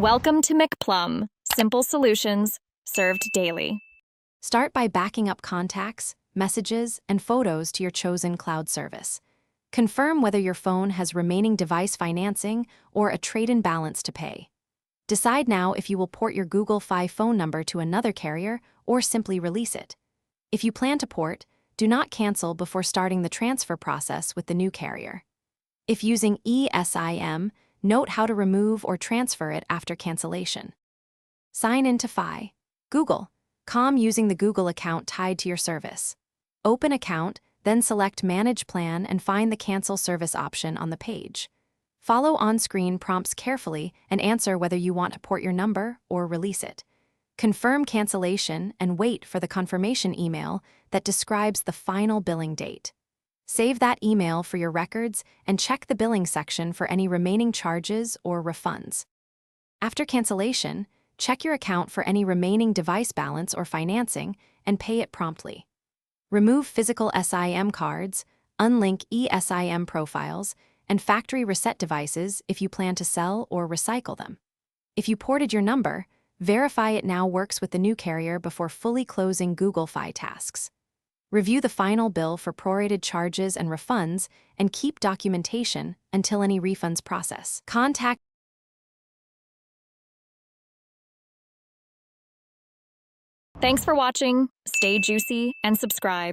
Welcome to McPlum, simple solutions served daily. Start by backing up contacts, messages, and photos to your chosen cloud service. Confirm whether your phone has remaining device financing or a trade-in balance to pay. Decide now if you will port your Google Fi phone number to another carrier or simply release it. If you plan to port, do not cancel before starting the transfer process with the new carrier. If using eSIM, note how to remove or transfer it after cancellation. Sign into Fi, Google.com using the Google account tied to your service. Open account, then select Manage Plan and find the Cancel Service option on the page. Follow on-screen prompts carefully and answer whether you want to port your number or release it. Confirm cancellation and wait for the confirmation email that describes the final billing date. Save that email for your records and check the billing section for any remaining charges or refunds. After cancellation, check your account for any remaining device balance or financing and pay it promptly. Remove physical SIM cards, unlink eSIM profiles, and factory reset devices if you plan to sell or recycle them. If you ported your number, verify it now works with the new carrier before fully closing Google Fi tasks. Review the final bill for prorated charges and refunds and keep documentation until any refunds process. Thanks for watching. Stay juicy and subscribe.